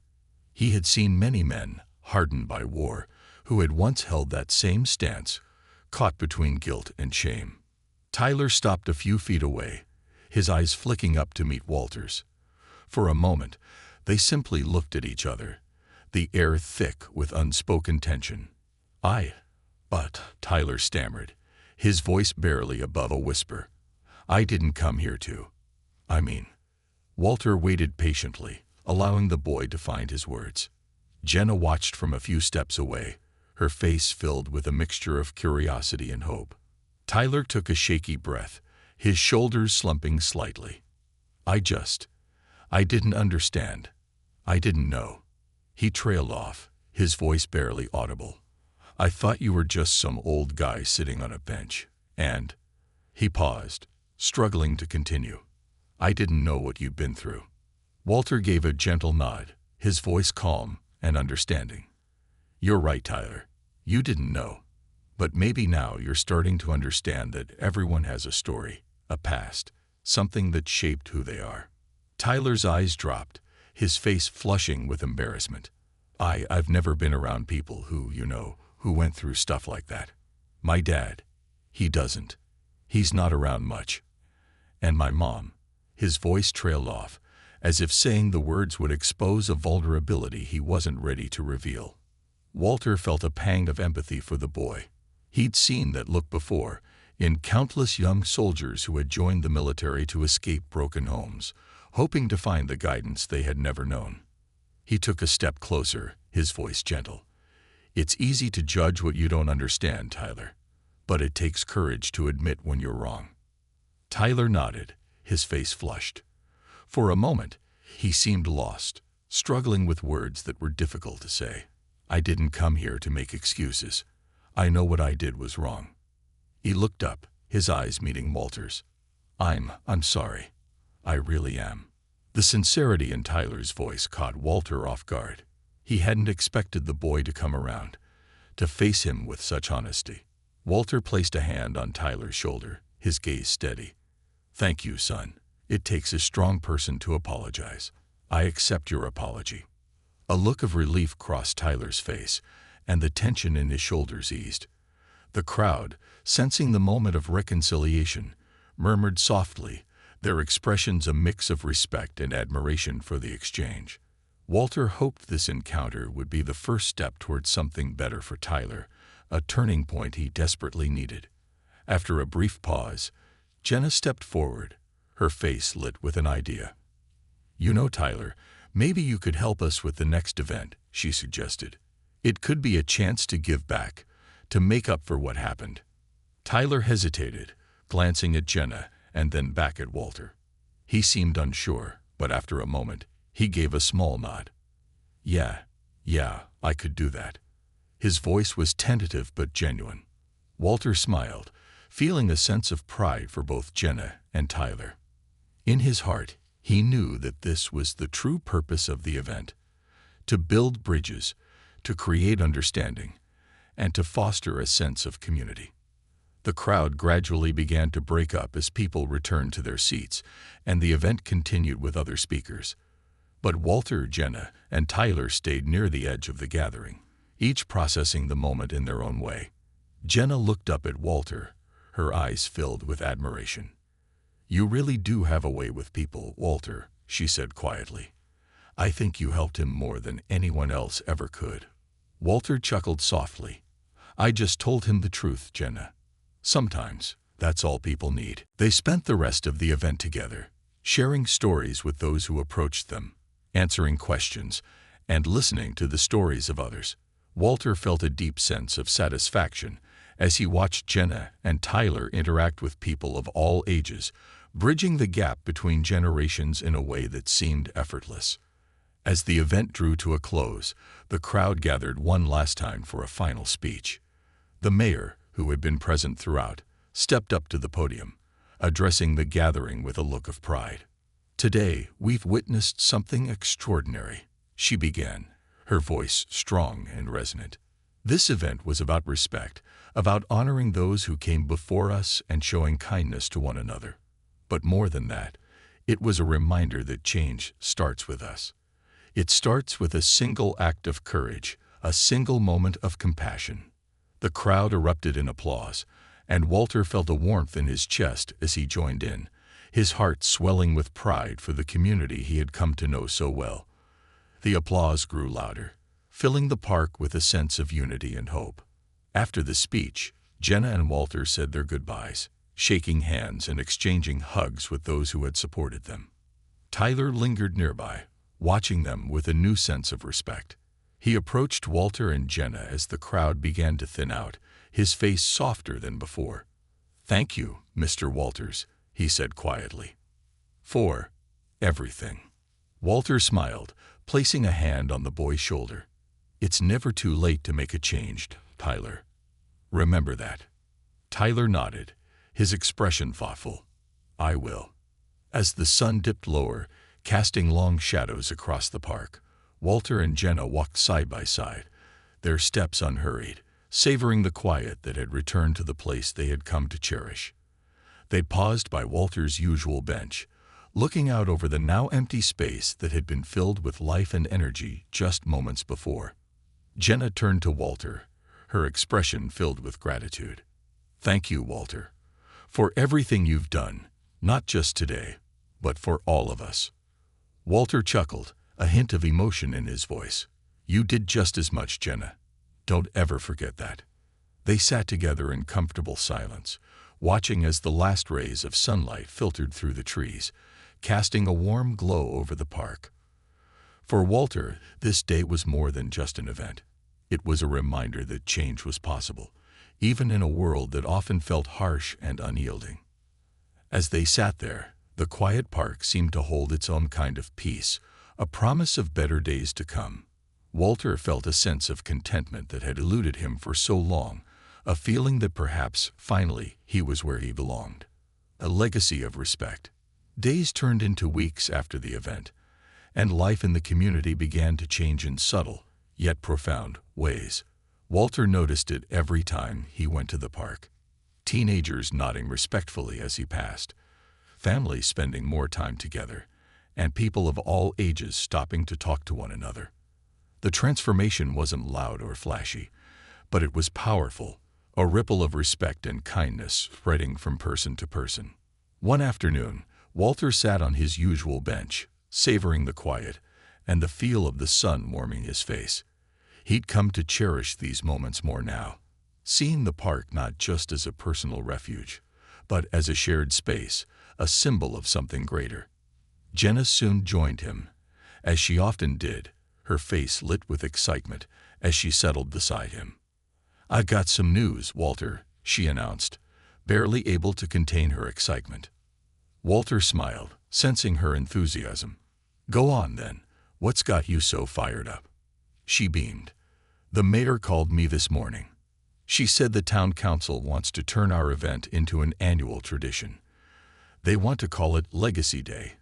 He had seen many men, hardened by war, who had once held that same stance, caught between guilt and shame. Tyler stopped a few feet away, his eyes flicking up to meet Walter's. For a moment, they simply looked at each other, the air thick with unspoken tension. But Tyler stammered, his voice barely above a whisper. "I didn't come here to. Walter waited patiently, allowing the boy to find his words. Jenna watched from a few steps away, her face filled with a mixture of curiosity and hope. Tyler took a shaky breath, his shoulders slumping slightly. I didn't understand. I didn't know." He trailed off, his voice barely audible. "I thought you were just some old guy sitting on a bench, and..." He paused, struggling to continue. I didn't know what you'd been through. Walter gave a gentle nod, his voice calm and understanding. You're right, Tyler. You didn't know. But maybe now you're starting to understand that everyone has a story, a past, something that shaped who they are. Tyler's eyes dropped, his face flushing with embarrassment. I've never been around people who went through stuff like that. My dad, he doesn't. He's not around much. And my mom, his voice trailed off, as if saying the words would expose a vulnerability he wasn't ready to reveal. Walter felt a pang of empathy for the boy. He'd seen that look before, in countless young soldiers who had joined the military to escape broken homes, hoping to find the guidance they had never known. He took a step closer, his voice gentle. It's easy to judge what you don't understand, Tyler, but it takes courage to admit when you're wrong. Tyler nodded, his face flushed. For a moment, he seemed lost, struggling with words that were difficult to say. I didn't come here to make excuses. I know what I did was wrong. He looked up, his eyes meeting Walter's. I'm sorry. I really am. The sincerity in Tyler's voice caught Walter off guard. He hadn't expected the boy to come around, to face him with such honesty. Walter placed a hand on Tyler's shoulder, his gaze steady. Thank you, son. It takes a strong person to apologize. I accept your apology. A look of relief crossed Tyler's face, and the tension in his shoulders eased. The crowd, sensing the moment of reconciliation, murmured softly, their expressions a mix of respect and admiration for the exchange. Walter hoped this encounter would be the first step towards something better for Tyler, a turning point he desperately needed. After a brief pause, Jenna stepped forward, her face lit with an idea. You know, Tyler, maybe you could help us with the next event, she suggested. It could be a chance to give back, to make up for what happened. Tyler hesitated, glancing at Jenna and then back at Walter. He seemed unsure, but after a moment, he gave a small nod. Yeah, I could do that. His voice was tentative but genuine. Walter smiled, feeling a sense of pride for both Jenna and Tyler. In his heart, he knew that this was the true purpose of the event: to build bridges, to create understanding, and to foster a sense of community. The crowd gradually began to break up as people returned to their seats, and the event continued with other speakers. But Walter, Jenna, and Tyler stayed near the edge of the gathering, each processing the moment in their own way. Jenna looked up at Walter, her eyes filled with admiration. You really do have a way with people, Walter, she said quietly. I think you helped him more than anyone else ever could. Walter chuckled softly. I just told him the truth, Jenna. Sometimes, that's all people need. They spent the rest of the event together, sharing stories with those who approached them, answering questions, and listening to the stories of others. Walter felt a deep sense of satisfaction as he watched Jenna and Tyler interact with people of all ages, bridging the gap between generations in a way that seemed effortless. As the event drew to a close, the crowd gathered one last time for a final speech. The mayor, who had been present throughout, stepped up to the podium, addressing the gathering with a look of pride. Today, we've witnessed something extraordinary, she began, her voice strong and resonant. This event was about respect, about honoring those who came before us and showing kindness to one another. But more than that, it was a reminder that change starts with us. It starts with a single act of courage, a single moment of compassion. The crowd erupted in applause, and Walter felt a warmth in his chest as he joined in, his heart swelling with pride for the community he had come to know so well. The applause grew louder, filling the park with a sense of unity and hope. After the speech, Jenna and Walter said their goodbyes, shaking hands and exchanging hugs with those who had supported them. Tyler lingered nearby, watching them with a new sense of respect. He approached Walter and Jenna as the crowd began to thin out, his face softer than before. Thank you, Mr. Walters, he said quietly. For everything. Walter smiled, placing a hand on the boy's shoulder. It's never too late to make a change, Tyler. Remember that. Tyler nodded, his expression thoughtful. I will. As the sun dipped lower, casting long shadows across the park, Walter and Jenna walked side by side, their steps unhurried, savoring the quiet that had returned to the place they had come to cherish. They paused by Walter's usual bench, looking out over the now empty space that had been filled with life and energy just moments before. Jenna turned to Walter, her expression filled with gratitude. "Thank you, Walter, for everything you've done, not just today, but for all of us." Walter chuckled, a hint of emotion in his voice. "You did just as much, Jenna. Don't ever forget that." They sat together in comfortable silence, watching as the last rays of sunlight filtered through the trees, casting a warm glow over the park. For Walter, this day was more than just an event. It was a reminder that change was possible, even in a world that often felt harsh and unyielding. As they sat there, the quiet park seemed to hold its own kind of peace, a promise of better days to come. Walter felt a sense of contentment that had eluded him for so long, a feeling that perhaps, finally, he was where he belonged. A legacy of respect. Days turned into weeks after the event, and life in the community began to change in subtle, yet profound, ways. Walter noticed it every time he went to the park. Teenagers nodding respectfully as he passed, families spending more time together, and people of all ages stopping to talk to one another. The transformation wasn't loud or flashy, but it was powerful, a ripple of respect and kindness spreading from person to person. One afternoon, Walter sat on his usual bench, savoring the quiet and the feel of the sun warming his face. He'd come to cherish these moments more now, seeing the park not just as a personal refuge, but as a shared space, a symbol of something greater. Jenna soon joined him, as she often did, her face lit with excitement as she settled beside him. "I got some news, Walter," she announced, barely able to contain her excitement. Walter smiled, sensing her enthusiasm. "Go on, then. What's got you so fired up?" She beamed. "The mayor called me this morning. She said the town council wants to turn our event into an annual tradition. They want to call it Legacy Day,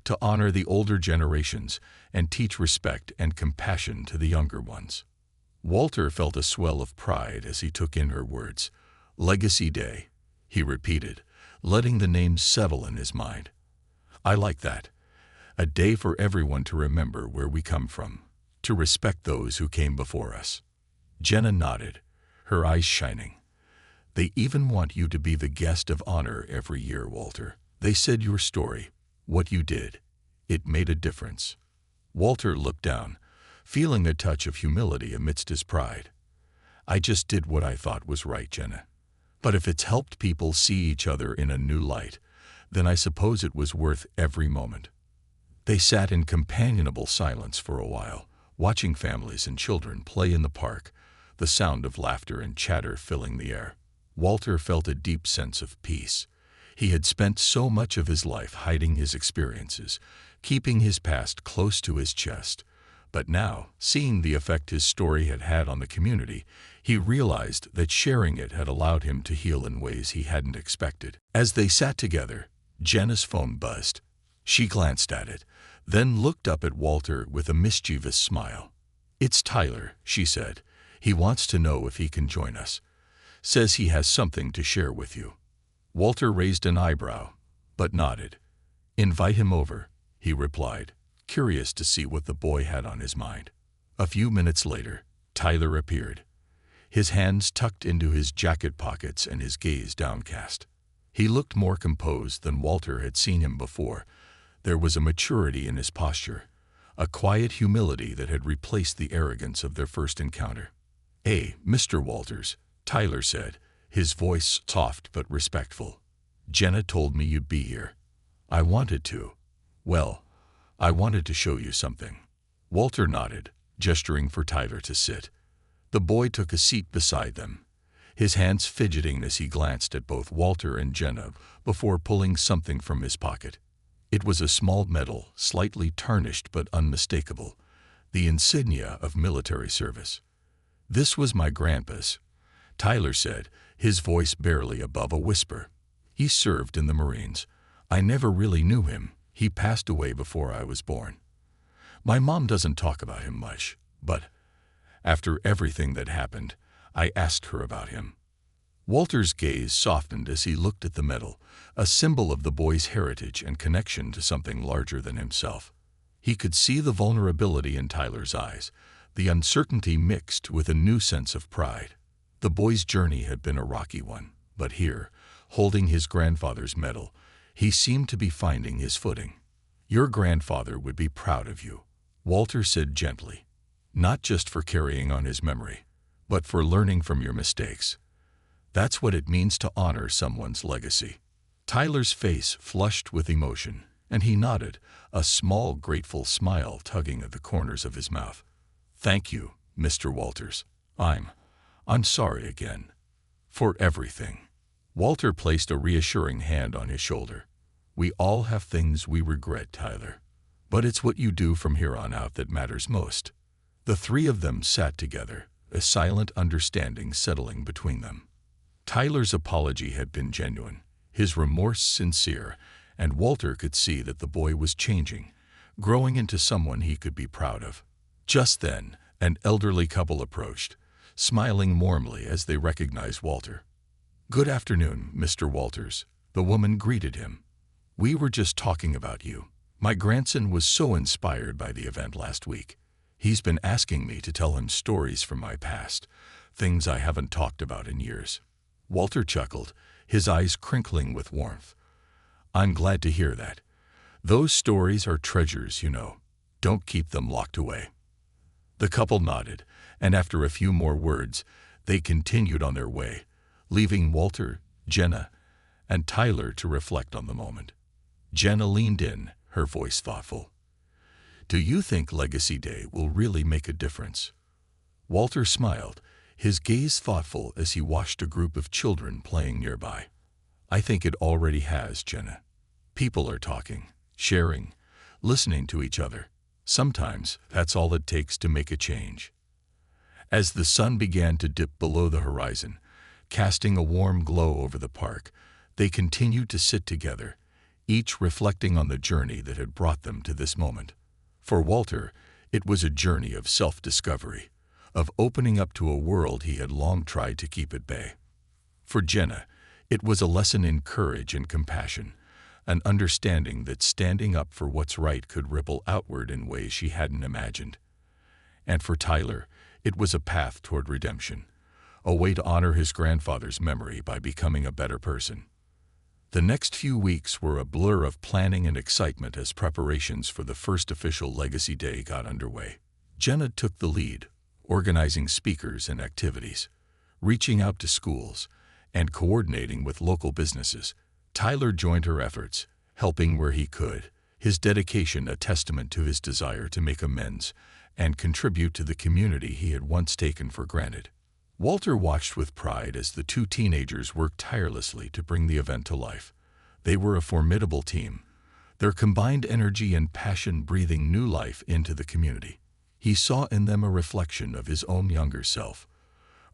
to honor the older generations and teach respect and compassion to the younger ones." Walter felt a swell of pride as he took in her words. "Legacy Day," he repeated, letting the name settle in his mind. "I like that. A day for everyone to remember where we come from, to respect those who came before us." Jenna nodded, her eyes shining. "They even want you to be the guest of honor every year, Walter. They said your story, what you did, it made a difference." Walter looked down, feeling a touch of humility amidst his pride. "I just did what I thought was right, Jenna. But if it's helped people see each other in a new light, then I suppose it was worth every moment." They sat in companionable silence for a while, watching families and children play in the park, the sound of laughter and chatter filling the air. Walter felt a deep sense of peace. He had spent so much of his life hiding his experiences, keeping his past close to his chest. But now, seeing the effect his story had had on the community, he realized that sharing it had allowed him to heal in ways he hadn't expected. As they sat together, Jenna's phone buzzed. She glanced at it, then looked up at Walter with a mischievous smile. "It's Tyler," she said. "He wants to know if he can join us. Says he has something to share with you." Walter raised an eyebrow, but nodded. "Invite him over," he replied, curious to see what the boy had on his mind. A few minutes later, Tyler appeared, his hands tucked into his jacket pockets and his gaze downcast. He looked more composed than Walter had seen him before. There was a maturity in his posture, a quiet humility that had replaced the arrogance of their first encounter. "Hey, Mr. Walters," Tyler said, his voice soft but respectful. "Jenna told me you'd be here. I wanted to. Well, I wanted to show you something." Walter nodded, gesturing for Tyler to sit. The boy took a seat beside them, his hands fidgeting as he glanced at both Walter and Jenna before pulling something from his pocket. It was a small medal, slightly tarnished but unmistakable, the insignia of military service. "This was my grandpa's," Tyler said, his voice barely above a whisper. "He served in the Marines. I never really knew him. He passed away before I was born. My mom doesn't talk about him much, but after everything that happened, I asked her about him." Walter's gaze softened as he looked at the medal, a symbol of the boy's heritage and connection to something larger than himself. He could see the vulnerability in Tyler's eyes, the uncertainty mixed with a new sense of pride. The boy's journey had been a rocky one, but here, holding his grandfather's medal, he seemed to be finding his footing. "Your grandfather would be proud of you," Walter said gently, "not just for carrying on his memory, but for learning from your mistakes. That's what it means to honor someone's legacy." Tyler's face flushed with emotion, and he nodded, a small, grateful smile tugging at the corners of his mouth. "Thank you, Mr. Walters. I'm sorry again. For everything." Walter placed a reassuring hand on his shoulder. "We all have things we regret, Tyler. But it's what you do from here on out that matters most." The three of them sat together, a silent understanding settling between them. Tyler's apology had been genuine, his remorse sincere, and Walter could see that the boy was changing, growing into someone he could be proud of. Just then, an elderly couple approached, smiling warmly as they recognized Walter. "Good afternoon, Mr. Walters," the woman greeted him. "We were just talking about you. My grandson was so inspired by the event last week. He's been asking me to tell him stories from my past, things I haven't talked about in years." Walter chuckled, his eyes crinkling with warmth. "I'm glad to hear that. Those stories are treasures, you know. Don't keep them locked away." The couple nodded, and after a few more words, they continued on their way, leaving Walter, Jenna, and Tyler to reflect on the moment. Jenna leaned in, her voice thoughtful. "Do you think Legacy Day will really make a difference?" Walter smiled, his gaze thoughtful as he watched a group of children playing nearby. "I think it already has, Jenna. People are talking, sharing, listening to each other. Sometimes that's all it takes to make a change." As the sun began to dip below the horizon, casting a warm glow over the park, they continued to sit together, each reflecting on the journey that had brought them to this moment. For Walter, it was a journey of self-discovery, of opening up to a world he had long tried to keep at bay. For Jenna, it was a lesson in courage and compassion, an understanding that standing up for what's right could ripple outward in ways she hadn't imagined. And for Tyler, it was a path toward redemption, a way to honor his grandfather's memory by becoming a better person. The next few weeks were a blur of planning and excitement as preparations for the first official Legacy Day got underway. Jenna took the lead, organizing speakers and activities, reaching out to schools, and coordinating with local businesses. Tyler joined her efforts, helping where he could, his dedication a testament to his desire to make amends and contribute to the community he had once taken for granted. Walter watched with pride as the two teenagers worked tirelessly to bring the event to life. They were a formidable team, their combined energy and passion breathing new life into the community. He saw in them a reflection of his own younger self,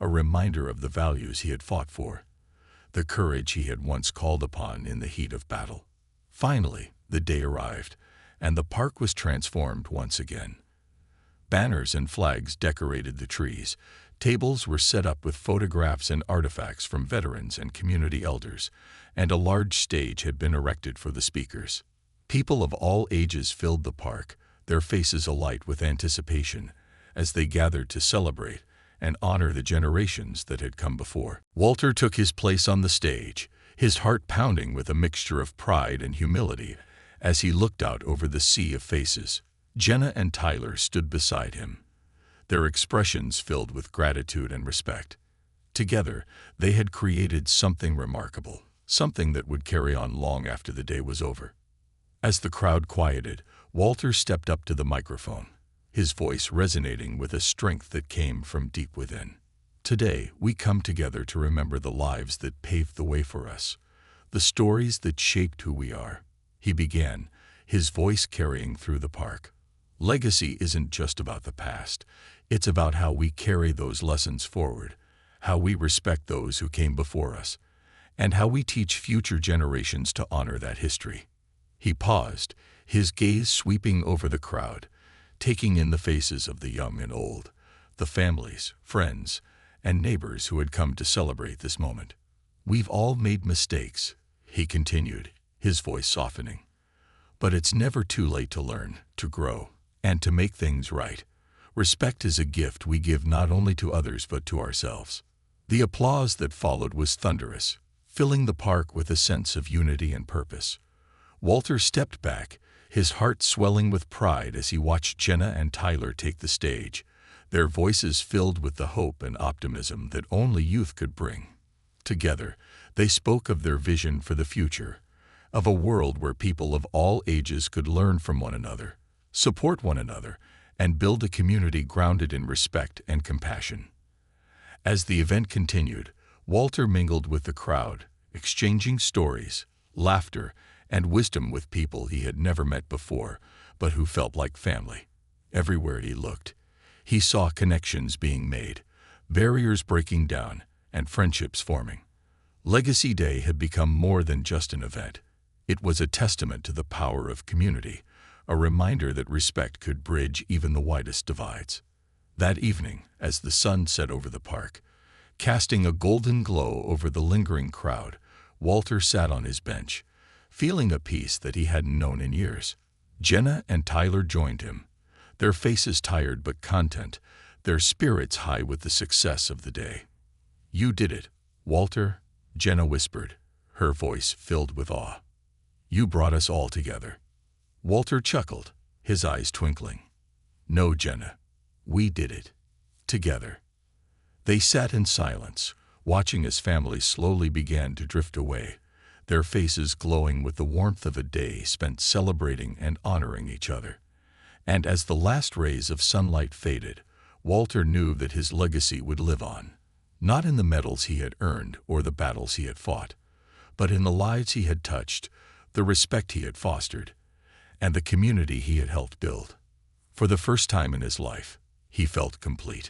a reminder of the values he had fought for, the courage he had once called upon in the heat of battle. Finally, the day arrived, and the park was transformed once again. Banners and flags decorated the trees. Tables were set up with photographs and artifacts from veterans and community elders, and a large stage had been erected for the speakers. People of all ages filled the park, their faces alight with anticipation, as they gathered to celebrate and honor the generations that had come before. Walter took his place on the stage, his heart pounding with a mixture of pride and humility as he looked out over the sea of faces. Jenna and Tyler stood beside him, their expressions filled with gratitude and respect. Together, they had created something remarkable, something that would carry on long after the day was over. As the crowd quieted, Walter stepped up to the microphone, his voice resonating with a strength that came from deep within. "Today, we come together to remember the lives that paved the way for us, the stories that shaped who we are," he began, his voice carrying through the park. "Legacy isn't just about the past. It's about how we carry those lessons forward, how we respect those who came before us, and how we teach future generations to honor that history." He paused, his gaze sweeping over the crowd, taking in the faces of the young and old, the families, friends, and neighbors who had come to celebrate this moment. "We've all made mistakes," he continued, his voice softening. "But it's never too late to learn, to grow, and to make things right. Respect is a gift we give not only to others but to ourselves." The applause that followed was thunderous, filling the park with a sense of unity and purpose. Walter stepped back, his heart swelling with pride as he watched Jenna and Tyler take the stage, their voices filled with the hope and optimism that only youth could bring. Together, they spoke of their vision for the future, of a world where people of all ages could learn from one another, support one another, and build a community grounded in respect and compassion. As the event continued, Walter mingled with the crowd, exchanging stories, laughter, and wisdom with people he had never met before, but who felt like family. Everywhere he looked, he saw connections being made, barriers breaking down, and friendships forming. Legacy Day had become more than just an event. It was a testament to the power of community, a reminder that respect could bridge even the widest divides. That evening, as the sun set over the park, casting a golden glow over the lingering crowd, Walter sat on his bench, feeling a peace that he hadn't known in years. Jenna and Tyler joined him, their faces tired but content, their spirits high with the success of the day. "You did it, Walter," Jenna whispered, her voice filled with awe. "You brought us all together." Walter chuckled, his eyes twinkling. "No, Jenna, we did it. Together." They sat in silence, watching as families slowly began to drift away, their faces glowing with the warmth of a day spent celebrating and honoring each other. And as the last rays of sunlight faded, Walter knew that his legacy would live on, not in the medals he had earned or the battles he had fought, but in the lives he had touched, the respect he had fostered, and the community he had helped build. For the first time in his life, he felt complete.